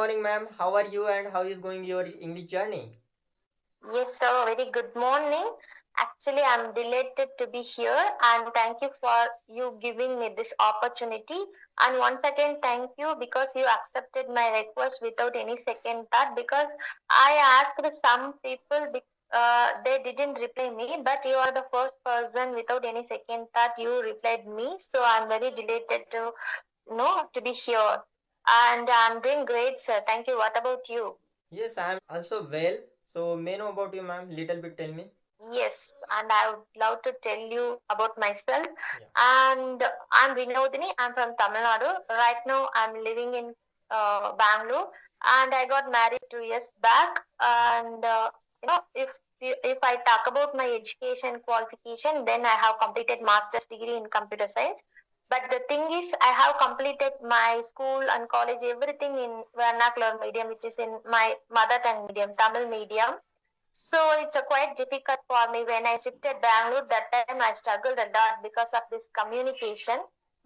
morning, ma'am. How are you and how is going your English journey? Yes, sir. Very good morning. Actually, I'm delighted to be here and thank you for you giving me this opportunity. And once again, thank you because you accepted my request without any second thought. Because I asked some people, they didn't reply me, but you are the first person without any second thought. You replied me, so I'm very delighted to to be here. And I'm doing great, sir. Thank you. What about you? Yes, I am also well. So, may know about you, ma'am. Little bit tell me. Yes, and I would love to tell you about myself. Yeah. And I'm Vinodini. I'm from Tamil Nadu. Right now, I'm living in Bangalore, and I got married 2 years back. And if I talk about my education qualification, then I have completed master's degree in computer science. But the thing is, I have completed my school and college everything in vernacular medium, which is in my mother tongue medium, Tamil medium. So it's a quite difficult for me when I shifted Bangalore. That time I struggled a lot because of this communication.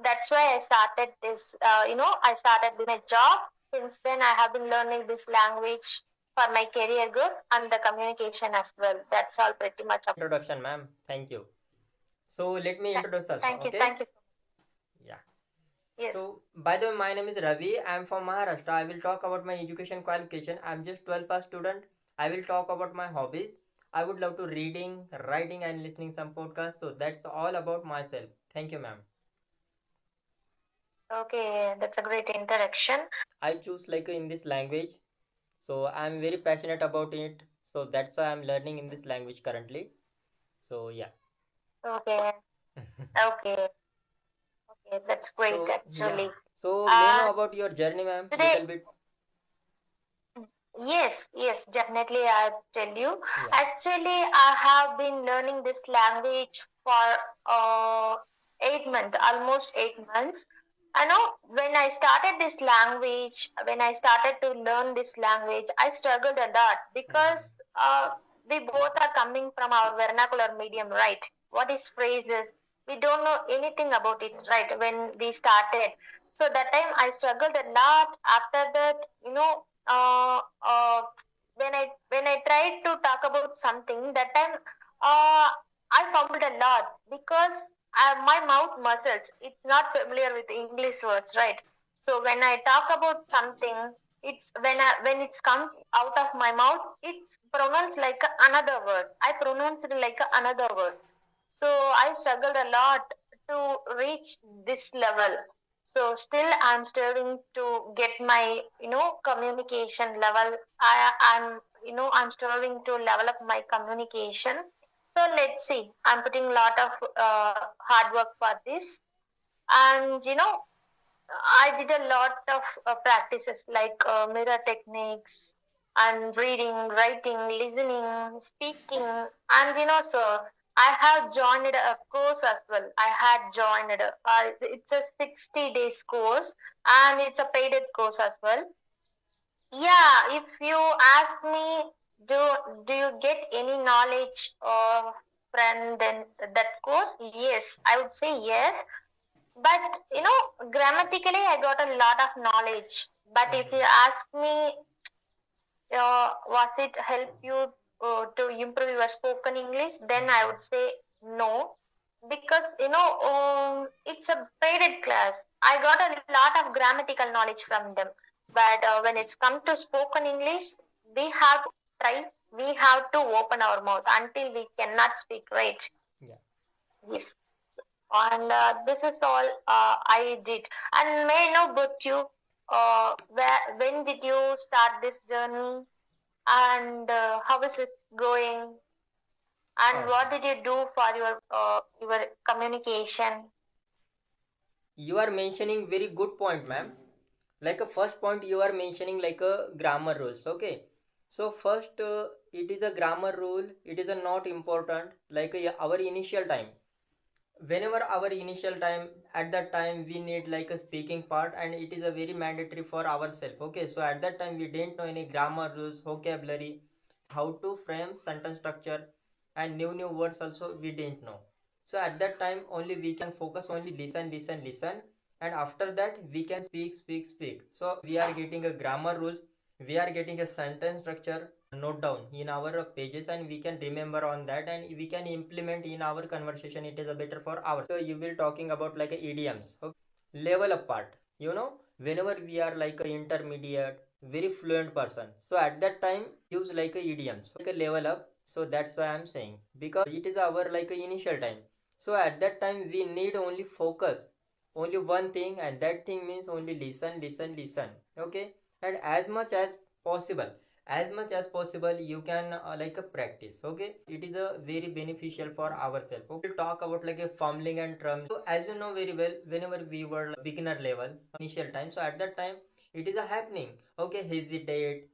That's why I started this. I started with my job. Since then, I have been learning this language for my career growth and the communication as well. That's all pretty much. Introduction, ma'am. Thank you. So, let me introduce also, Thank you. okay? Thank you so much. Yeah. Yes. So, by the way, my name is Ravi. I am from Maharashtra. I will talk about my education qualification. I am just 12 pass student. I will talk about my hobbies. I would love to reading, writing, and listening some podcasts. So, that's all about myself. Thank you, ma'am. Okay, that's a great introduction. I choose like in this language. So I'm very passionate about it. So that's why I'm learning in this language currently. So yeah. Okay. Okay. Okay. That's great So yeah. actually. So may know Uh, about your journey, ma'am, Today little bit. Yes, yes, definitely. I'll tell you. Yeah. Actually, I have been learning this language for 8 months, almost 8 months. I know when I started this language, when I started to learn this language, I struggled a lot Mhm. because we both are coming from our vernacular medium, right? What is phrases? We don't know anything about it, right? When we started. So that time I struggled a lot. After that, when I tried to talk about something that time, I fumbled a lot because my mouth muscles it's not familiar with English words, right? So when I talk about something, it's when it's come out of my mouth, it's pronounced like another word. I pronounce it like another word. So I struggled a lot to reach this level. So still I'm striving to get my communication level. I'm striving to level up my communication. So let's see. I'm putting a lot of hard work for this, and I did a lot of practices like mirror techniques and reading, writing, listening, speaking, and so I have joined a course as well. I had joined it's a 60 days course and it's a paid course as well. Yeah, if you ask me, do you get any knowledge from then that course? Yes, I would say yes. But grammatically, I got a lot of knowledge. But if you Mhm. ask me, was it help you to improve your spoken English? Then I Mhm. would say no, because it's a graded class. I got a lot of grammatical knowledge from them. But when it's come to spoken English, we have to try. We have to open our mouth until we cannot speak right. Yeah. Yes, and this is all I did. And may I know about you? When did you start this journey, and how is it going? And what Okay. did you do for your communication? You are mentioning very good point, ma'am. Like a first point you are mentioning like a grammar rules. Okay. So first, it is a grammar rule. It is a not important like our initial time. Whenever our initial time, at that time we need like a speaking part, and it is a very mandatory for ourselves. Okay, so at that time we didn't know any grammar rules, vocabulary, how to frame sentence structure, and new words also we didn't know. So at that time only we can focus only listen, and after that we can speak. So we are getting a grammar rules. we are getting a sentence structure note down in our pages, and we can remember on that, and we can implement in our conversation. It is a better for our. So you will talking about like a idioms, okay? Level apart, whenever we are like a intermediate very fluent person, so at that time use like a idioms like a level up. So that's why I'm saying, because it is our like a initial time. So at that time we need only focus only one thing, and that thing means only listen, listen, listen, okay? And as much as possible you can like a practice, okay? It is a very beneficial for ourselves, okay? We'll talk about like a fumbling and trembling. So as you know very well, whenever we were like beginner level initial time, so at that time it is a happening, okay? Hesitate,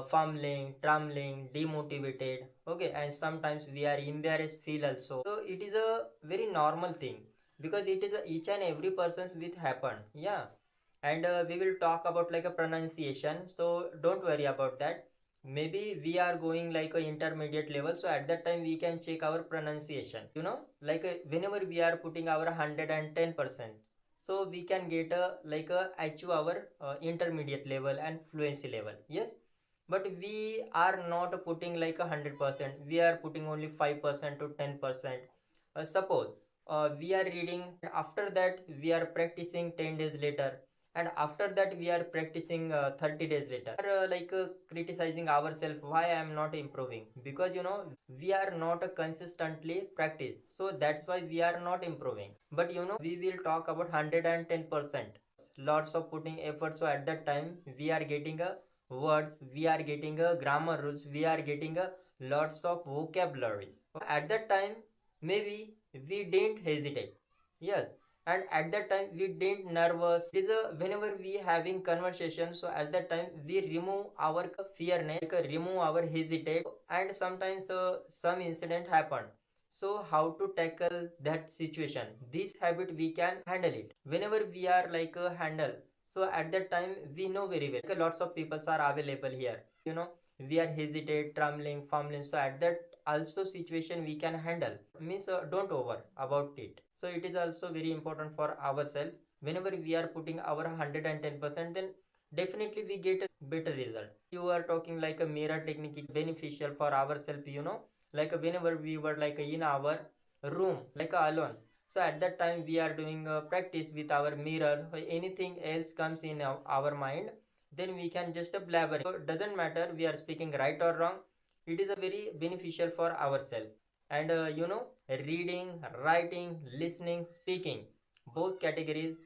fumbling, trembling, demotivated, okay? And sometimes we are embarrassed feel also. So it is a very normal thing, because it is a each and every person's with happen, yeah. And we will talk about like a pronunciation, so don't worry about that. Maybe we are going like a intermediate level, so at that time we can check our pronunciation, like whenever we are putting our 110%, so we can get a like a achieve our intermediate level and fluency level, yes. But we are not putting like 100%, we are putting only 5% to 10%. Suppose we are reading, after that we are practicing 10 days later, and after that we are practicing 30 days later. We are like criticizing ourselves, why I am not improving, because we are not consistently practice, so that's why we are not improving. But we will talk about 110%, lots of putting effort, so at that time we are getting a words, we are getting a grammar rules, we are getting a lots of vocabularies. At that time maybe we didn't hesitate, yes. And at that time we didn't nervous. It is a whenever we having conversation, so at that time we remove our fearness, like remove our hesitate. And sometimes some incident happen, so how to tackle that situation, this habit we can handle it whenever we are like handle. So at that time we know very well, like, lots of people are available here, we are hesitate, trembling, fumbling, so at that also situation we can handle, means don't over about it. So it is also very important for ourselves, whenever we are putting our 110%, then definitely we get a better result. You are talking like a mirror technique is beneficial for ourselves, like whenever we were like in our room like alone, so at that time we are doing practice with our mirror, or anything else comes in our mind, then we can just blabber. So doesn't matter we are speaking right or wrong, it is a very beneficial for ourselves. And reading, writing, listening, speaking, both categories,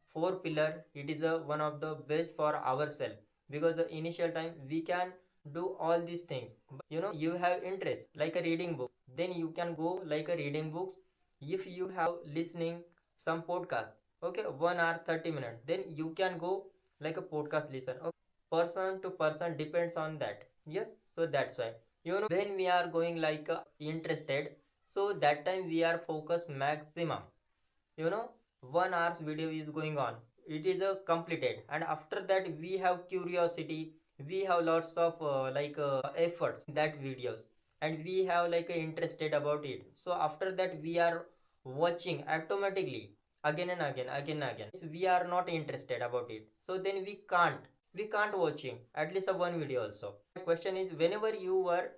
four pillar, it is a one of the best for ourselves, because the initial time we can do all these things. But you have interest like a reading book, then you can go like a reading books. If you have listening some podcast, okay, 1 hour 30 minutes, then you can go like a podcast listen, okay. Person to person depends on that, yes. So that's why, when we are going like interested, so that time we are focused maximum, you know 1 hour's video is going on, it is completed, and after that we have curiosity, we have lots of like efforts that videos, and we have like interested about it. So after that we are watching automatically again and again, again and again. If we are not interested about it, so then we can't watching at least a one video also. My question is, whenever you were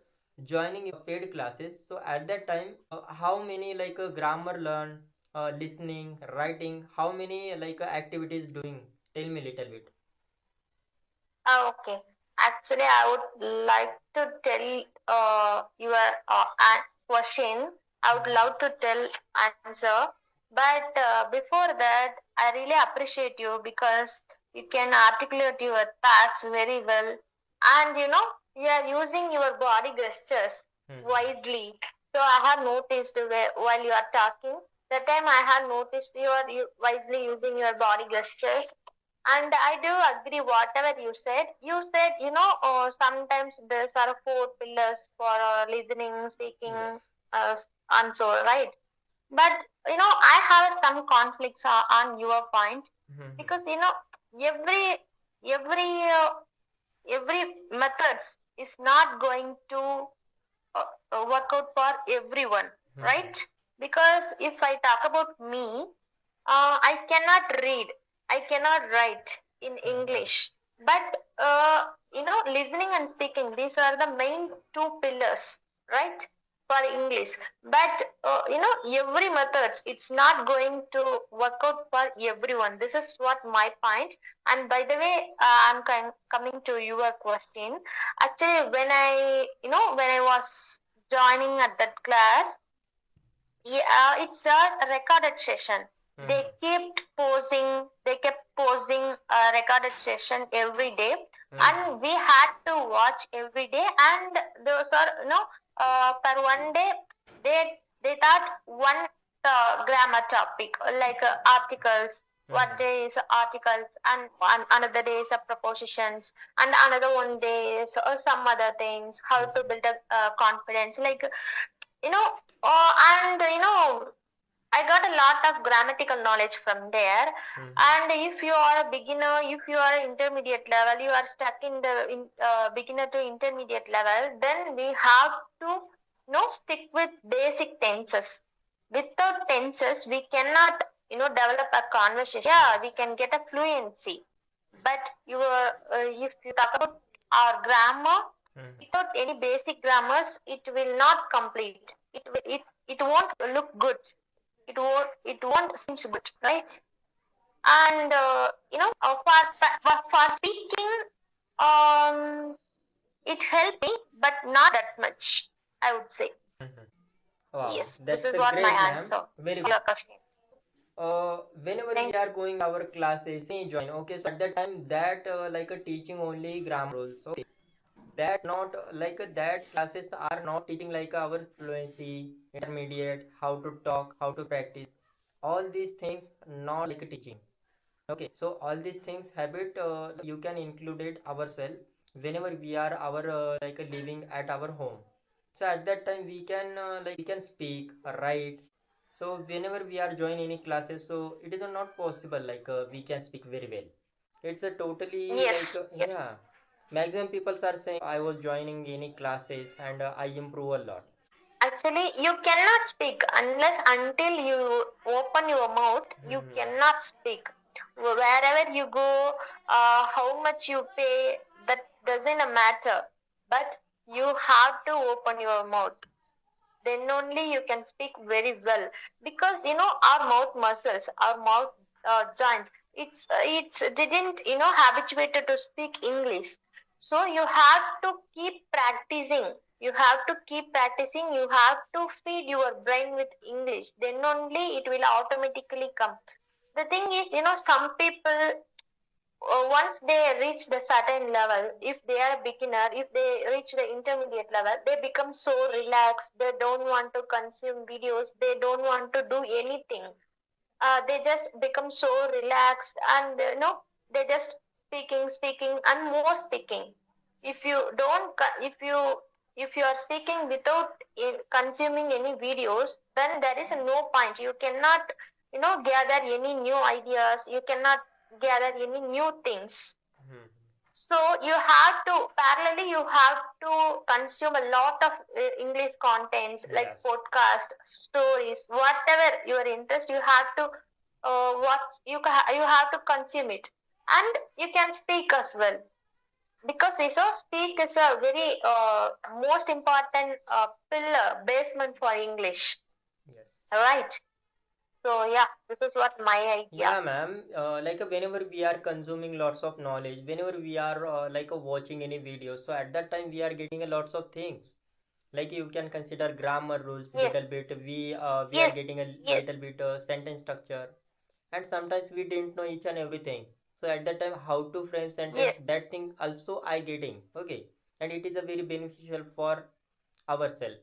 joining your paid classes, so at that time how many like grammar learn, listening, writing, how many like activities doing? Tell me little bit. Okay. Actually, I would like to tell your question. I would love to tell answer, but before that, I really appreciate you because you can articulate your thoughts very well, and you are using your body gestures Hmm. wisely. So I have noticed while you are talking, that time I have noticed you are wisely using your body gestures, and I do agree whatever you said. You said, sometimes there are four pillars for listening, speaking, Yes. and so, right? But, I have some conflicts on your point, Hmm. because, every, every, uh, every methods is not going to work out for everyone, Hmm. right? Because if I talk about me, I cannot read, I cannot write in Hmm. English. But, listening and speaking, these are the main two pillars, right, for English. But every methods, it's not going to work out for everyone. This is what my point. And by the way, I'm coming to your question. Actually, when I was joining at that class, yeah, it's a recorded session. They Mm-hmm. kept posing a recorded session every day, Mm-hmm. and we had to watch every day. And those are, per one day, they thought one grammar topic, like articles. One Mm-hmm. day is articles, and another day is prepositions, and another one day is some other things. How to build a confidence, like you know and I got a lot of grammatical knowledge from there. Mm-hmm. And if you are a beginner, if you are intermediate level, you are stuck in the beginner to intermediate level, then we have to stick with basic tenses. Without tenses, we cannot develop a conversation. Yeah, we Yes. can get a fluency, but if you talk about our grammar, Mm-hmm. without any basic grammars, it will not complete. It won't look good. It won't seems good, right? And for speaking, um, it helped me, but not that much, I would say. Mm-hmm. Wow, Yes, this that's is a what my great, ma'am. answer Very to good. your question. Whenever we Thank are going our classes, any join. Okay, so at that time, that like a teaching only grammar rules. Okay, that not like that classes are not teaching like our fluency, intermediate, how to talk, how to practice. All these things not like a teaching. Okay, so all these things habit you can include it ourselves whenever we are our like living at our home. So at that time we can like we can speak, write. So whenever we are join any classes, so it is not possible like we can speak very well. It's a totally like Yes, yes. yeah. Maximum people are saying I was joining any classes and I improve a lot. Actually, you cannot speak unless until you open your mouth. You Hmm. cannot speak. Wherever you go, how much you pay, that doesn't matter. But you have to open your mouth. Then only you can speak very well, because our mouth muscles, our mouth joints, it's didn't habituated to speak English. So you have to keep practicing. You have to feed your brain with English, then only it will automatically come. The thing is, some people, once they reach the certain level, if they are a beginner, if they reach the intermediate level, they become so relaxed. They don't want to consume videos, they don't want to do anything. They just become so relaxed, and they just speaking and more speaking. If you don't if you are speaking without consuming any videos, then there is no point. You cannot gather any new ideas, you cannot gather any new things. Hmm. So you have to parallelly, you have to consume a lot of English contents, like Yes. podcast, stories, whatever your interest. You have to watch. You have to consume it, and you can speak as well, because speak is a very most important pillar basement for English. Yes. All right. So yeah, this is what my idea. Yeah, ma'am. Like whenever we are consuming lots of knowledge, whenever we are like watching any video, so at that time we are getting a lots of things. Like you can consider grammar rules Yes, little bit. We are yes, getting a yes, little bit sentence structure, and sometimes we didn't know each and everything. So at that time, how to frame sentence, yes, that thing also I getting. Okay, and it is a very beneficial for ourselves.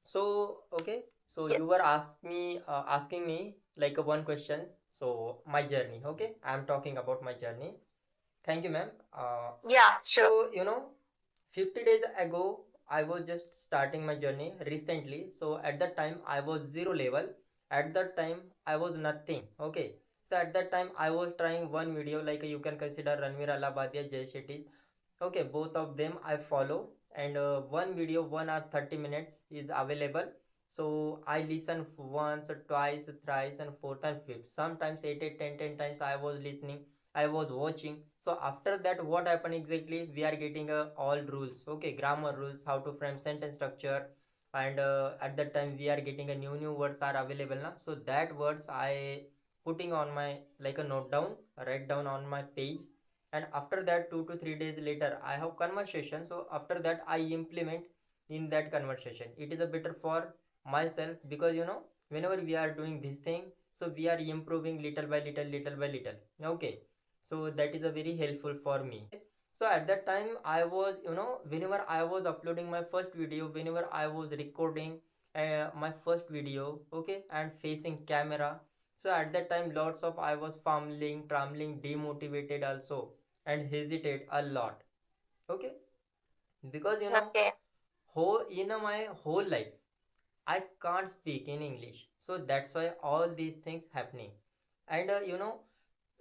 So, okay, so yes. you were asking me like a one question. So my journey, okay, I'm talking about my journey. Thank you, ma'am. Yeah, sure. So 50 days ago, I was just starting my journey recently. So at that time, I was zero level. At that time, I was nothing. Okay. So at that time, I was trying one video like you can consider Ranveer Alabadia, Jay Shetty. Okay, both of them I follow, and one video 1 hour 30 minutes is available. So I listen once, twice, thrice, and fourth and fifth. Sometimes 8, 8, 10, 10 times I was listening. I was watching. So after that, what happened exactly? We are getting all rules, okay, grammar rules, how to frame sentence structure, and at that time we are getting a new words are available now. So that words I putting on my like a note down, write down on my page, and after that 2 to 3 days later I have conversation. So after that I implement in that conversation. It is a better for myself because whenever we are doing this thing, so we are improving little by little, little by little. Okay, so that is a very helpful for me. So at that time I was whenever I was uploading my first video, whenever I was recording my first video, okay, and facing camera, so at that time lots of I was fumbling, trembling, demotivated also, and hesitate a lot, okay, because Okay. whole in my whole life I can't speak in English, so that's why all these things happening. And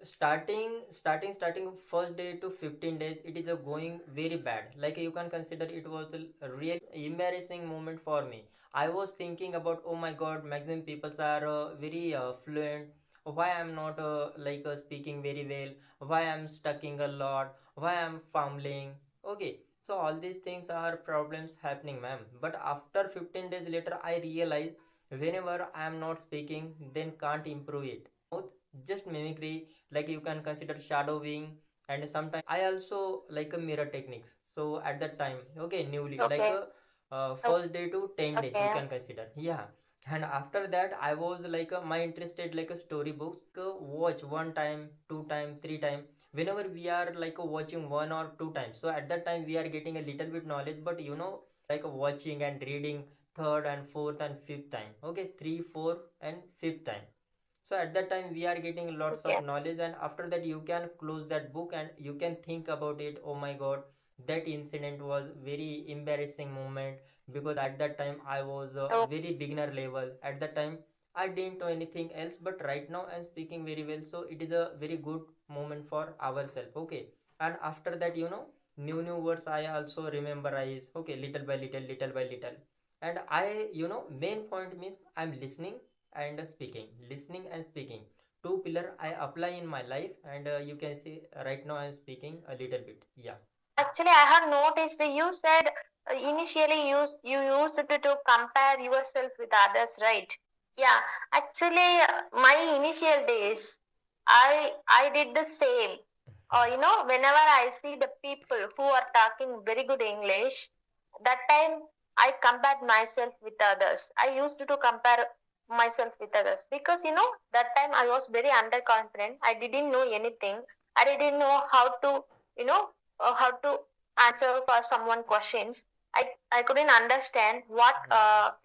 starting first day to 15 days it is going very bad, like you can consider it was a really embarrassing moment for me. I was thinking about, oh my god, maximum people are very fluent, why I'm not speaking very well, why I'm stucking a lot, why I'm fumbling. Okay, so all these things are problems happening, ma'am, but after 15 days later I realize whenever I am not speaking then can't improve it. Just mimicry, like you can consider shadowing, and sometimes I also like a mirror techniques. So at that time, okay, newly like Okay. a o- first day to 10 days you Okay. can consider, yeah. And after that I was like my interested like a storybooks, watch one time, two time, three time, whenever we are like watching 1 or 2 times, so at that time we are getting a little bit knowledge, but like watching and reading third and fourth and fifth time, okay, three, four, and fifth time, so at that time we are getting lots of Okay. knowledge, and after that you can close that book and you can think about it, oh my god, that incident was very embarrassing moment, because at that time I was a o- very beginner level. At that time I didn't know anything else, but right now I'm speaking very well, so it is a very good moment for ourselves, okay. And after that, new words I also rememberize, okay, little by little, little by little. And I main point means I'm listening and speaking, two pillar I apply in my life, and you can see right now I'm speaking a little bit, yeah. Actually, I have noticed that you said initially you used to compare yourself with others, right? Yeah. Actually, my initial days, I did the same. Whenever I see the people who are talking very good English, that time I compared myself with others. I used to compare myself with others because that time I was very underconfident. I didn't know anything. I didn't know how to you know how to answer for someone questions. I couldn't understand what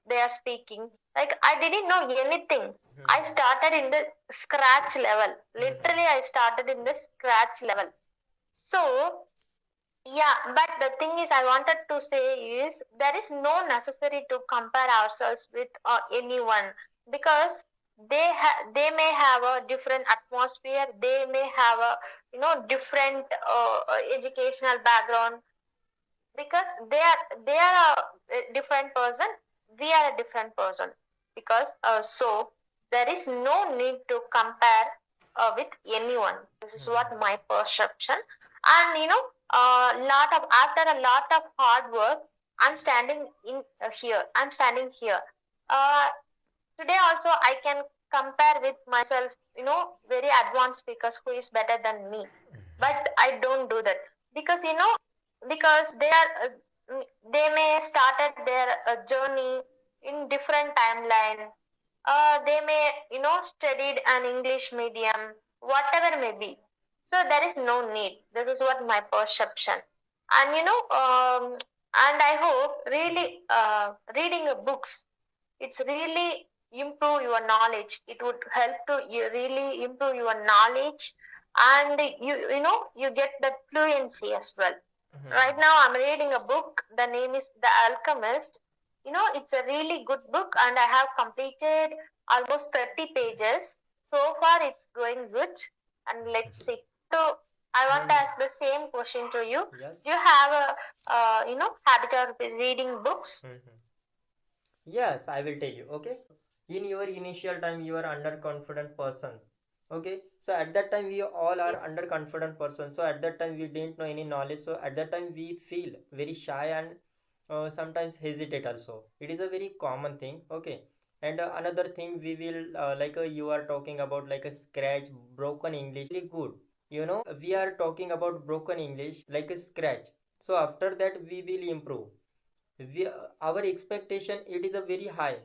they are speaking. Like I didn't know anything. I started in the scratch level. Literally, I started in the scratch level. So yeah, but the thing is, I wanted to say is there is no necessary to compare ourselves with anyone because they may have a different atmosphere. They may have a different educational background because they are a different person. We are a different person because so there is no need to compare with anyone. This is what my perception. And lot of after a lot of hard work, I'm standing here. uh, Today also I can compare with myself, very advanced speakers who is better than me. But I don't do that because because they may started their journey in different timeline. They may studied an English medium, whatever may be. So there is no need. This is what my perception. And and I hope really reading a books, it's really improve your knowledge. It would help to you really improve your knowledge, and you get that fluency as well. Right now I'm reading a book, the name is The Alchemist. It's a really good book, and I have completed almost 30 pages so far. It's going good, and let's see. So I want to ask the same question to you. Yes. Do you have a habit of reading books? Yes, I will tell you, okay. In your initial time you are underconfident person, Okay, so at that time we all are Yes. underconfident person, so at that time we didn't know any knowledge, so at that time we feel very shy and sometimes hesitate also. It is a very common thing. Okay, and another thing we will you are talking about like a scratch broken English really good. We are talking about broken English like a scratch, so after that we will improve. Our expectation it is a very high.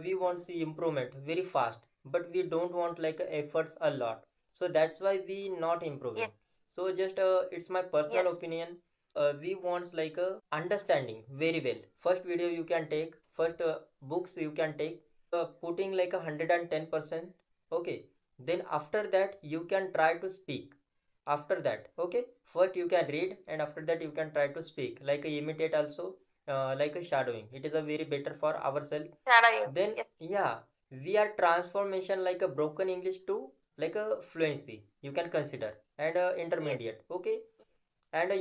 We want see improvement very fast, but we don't want like efforts a lot, so that's why we not improving. Yes. So just it's my personal Yes. opinion. We wants like a understanding very well. First video you can take, first books you can take, putting like 110%. Okay, then after that you can try to speak. After that, okay, first you can read and after that you can try to speak like a imitate also, like a shadowing, it is a very better for ourselves. Shadowing. Then Yes. yeah, we are transformation like a broken English to like a fluency you can consider, and Yes. intermediate. Okay, and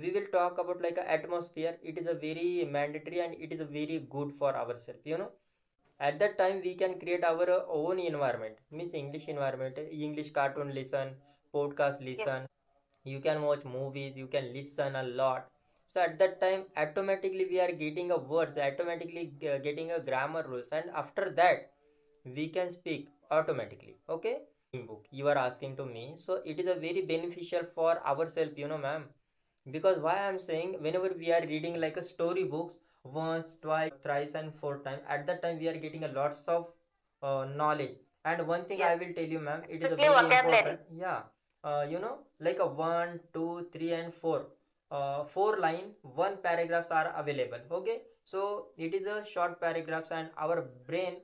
we will talk about like a atmosphere, it is a very mandatory and it is a very good for ourselves. At that time we can create our own environment, means English environment, English cartoon listen, podcast Yes. listen, you can watch movies, you can listen a lot. So at that time automatically we are getting a words, automatically getting a grammar rules, and after that we can speak automatically. Okay, book you are asking to me, so it is a very beneficial for ourselves, ma'am. Because why I'm saying, whenever we are reading like a story books once twice thrice and four times, at that time we are getting a lots of knowledge. And one thing I Yes. will tell you, ma'am, it is a Especially very vocabulary. important. Yeah, like a one two three and four, four line one paragraphs are available. Okay, so it is a short paragraphs and our brain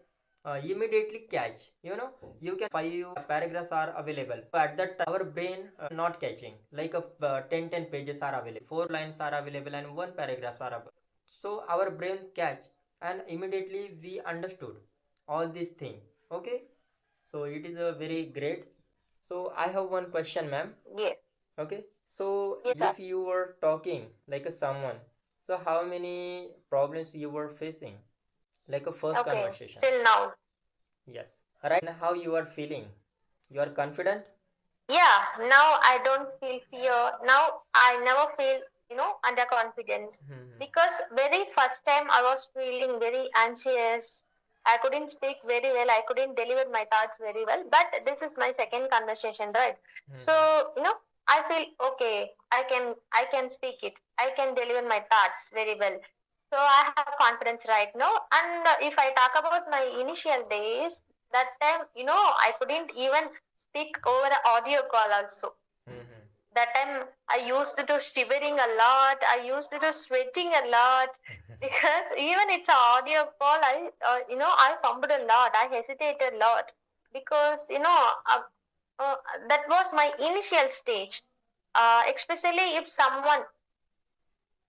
immediately catch. You can five paragraphs are available, so at that time our brain not catching like a 10 pages are available, four lines are available and one paragraphs are available, so our brain catch and immediately we understood all these things. Okay, so it is a very great. So I have one question, ma'am. Yes. Okay, so Yes, sir. if you were talking like a someone, so how many problems you were facing like a first Okay. conversation? Still now. Yes, right now how you are feeling? You are confident? Yeah, now I don't feel fear. Now I never feel, underconfident. Hmm. Because very first time I was feeling very anxious. I couldn't speak very well. I couldn't deliver my thoughts very well. But this is my second conversation, right? Hmm. So, I feel okay. I can speak it. I can deliver my thoughts very well. So I have confidence right now. And if I talk about my initial days, that time, I couldn't even speak over the audio call also. Hmm. That time I used to do shivering a lot. I used to do sweating a lot because even it's an audio call. I fumbled a lot. I hesitated a lot because that was my initial stage. Especially if someone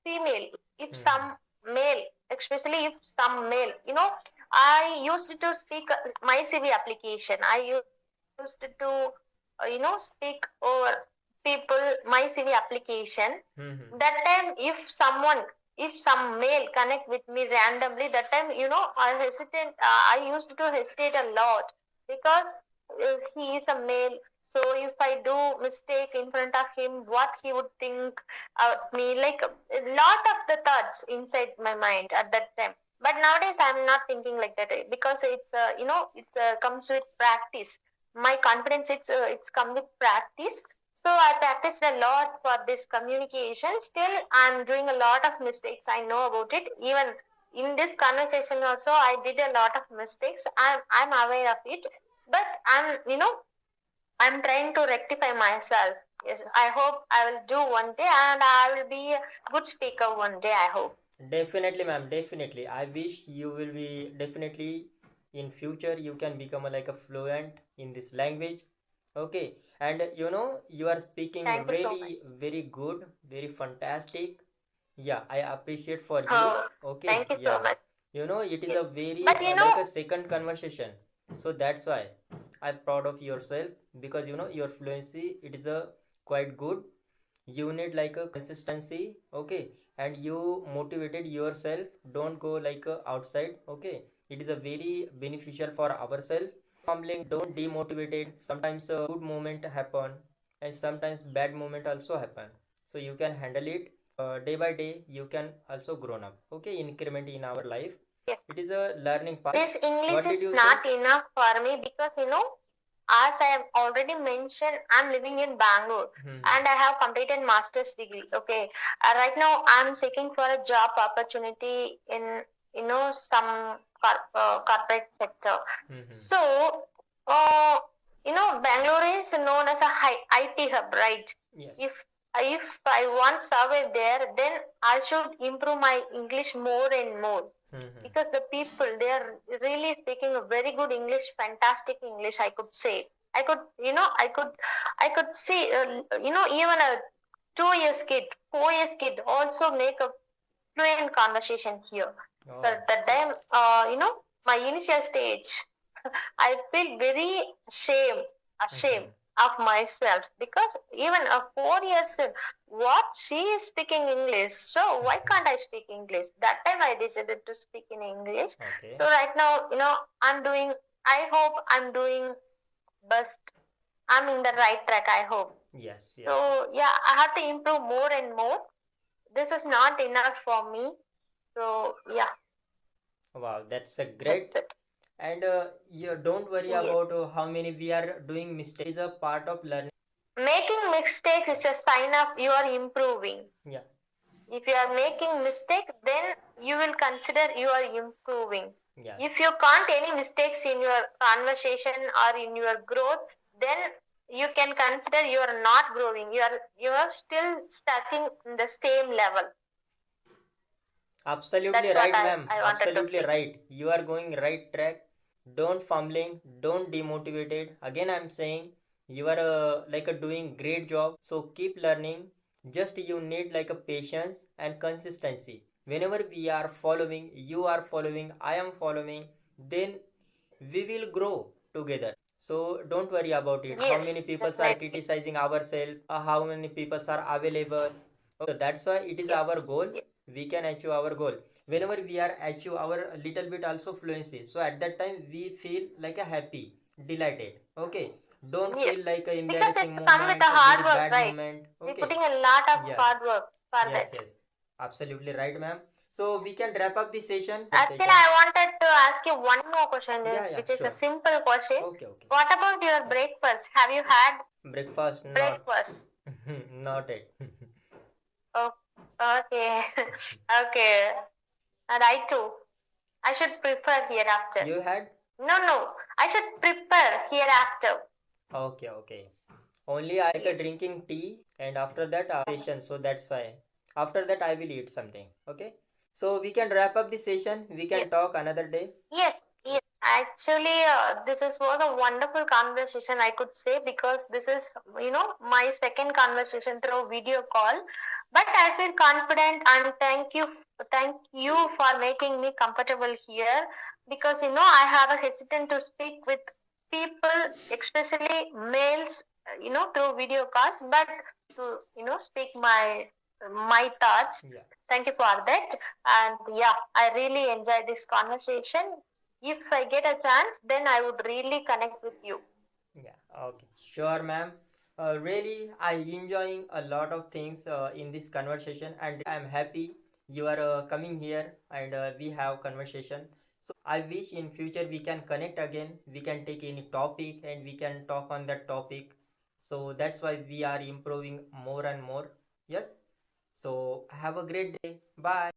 female, if Hmm. some male, especially if some male, I used to speak my CV application. I used to, speak over people my CV application. Hmm. That time, if some male connect with me randomly, that time, I hesitate. I used to hesitate a lot because he is a male. So if I do mistake in front of him, what he would think of me, like a lot of the thoughts inside my mind at that time. But nowadays, I'm not thinking like that because it's comes with practice. My confidence it's come with practice. So I practiced a lot for this communication. Still I'm doing a lot of mistakes, I know about it. Even in this conversation also I did a lot of mistakes. I'm aware of it, but I'm trying to rectify myself. Yes, I hope I will do one day and I will be a good speaker one day, I hope. Definitely, ma'am. Definitely. I wish you will be definitely in future you can become like a fluent in this language. Okay. And you are speaking Thank you so much. really very good, very fantastic. Yeah, I appreciate for you. Oh, Okay. thank you so Yeah. much. It is Yes. a very But like a second conversation. So that's why I'm proud of yourself, because your fluency it is a quite good. You need like a consistency. Okay, and you motivated yourself, don't go like outside. Okay, it is a very beneficial for ourselves. fumbling, don't demotivate it. Sometimes a good moment happen and sometimes bad moment also happen. So you can handle it day by day. You can also grown up. Okay, increment in our life. Yes. It is a learning path. This Yes. English What did is you say? not enough for me because as I have already mentioned, I'm living in Bangalore and I have completed master's degree. Okay, right now I'm seeking for a job opportunity in some corporate sector. So, uh, Bangalore is known as a high IT hub, right? Yes. If I want survive there, then I should improve my English more and more because the people they are really speaking a very good English, fantastic English. I could say I could I could see even a 2 years kid, 4 years kid also make a fluent conversation here. But the time my initial stage, I feel very ashamed of myself because even a 4 years kid, what she is speaking English, so why can't I speak English? That time I decided to speak in English. Okay. So right now, I'm doing. I hope I'm doing best. I'm in the right track. I hope. Yes, yes. So yeah, I have to improve more and more. This is not enough for me. So yeah, Wow, that's a great. that's it. And you don't worry Yes. about how many we are doing mistakes. It is a part of learning. Making mistakes is a sign of you are improving. Yeah. If you are making mistake, then you will consider you are improving. Yes. If you can't any mistakes in your conversation or in your growth, then you can consider you are not growing. You are still stuck in the same level. Absolutely That's what right, I, ma'am. I wanted to Absolutely say. right. You are going right track. Don't fumbling. Don't demotivated. Again, I'm saying you are like a doing great job. So keep learning. Just you need like a patience and consistency. Whenever we are following, you are following, I am following, then we will grow together. So don't worry about it. How Yes, many people are definitely. criticizing ourselves? How many people are available? Okay, so that's why it is Yes, our goal. yes, We can achieve our goal. Whenever we are achieve our little bit also fluency. So at that time we feel like a happy, delighted. Okay. Don't yes. feel like a Because embarrassing it's come with moment, a a very hard work, bad right? moment. We're Okay. putting a lot of Yes. hard work for Yes, that. yes. Absolutely right, ma'am. So we can wrap up the session. Actually, Session. I wanted to ask you one more question, Yeah, yeah, which is a sure. simple question. Okay, okay. What about your breakfast? Have you had Breakfast not. breakfast? Not it. Oh, okay, okay. And I too. I should prepare hereafter. You had? No, no. I should prepare hereafter. Okay, okay. Only I like a Yes. drinking tea and after that session. So that's why. After that I will eat something. Okay. So we can wrap up the session. We Yes. can talk another day. Yes, yes. Actually, was a wonderful conversation, I could say, because this is, my second conversation through video call. But I feel confident and thank you for making me comfortable here because I have a hesitant to speak with people, especially males, through video calls, but to speak my thoughts. Yeah. Thank you for that. And yeah, I really enjoyed this conversation. If I get a chance, then I would really connect with you. Yeah, okay. Sure, ma'am. Really, I enjoying a lot of things in this conversation, and really, I'm happy you are coming here and we have conversation. So I wish in future we can connect again. We can take any topic and we can talk on that topic. So that's why we are improving more and more. Yes. So have a great day. Bye.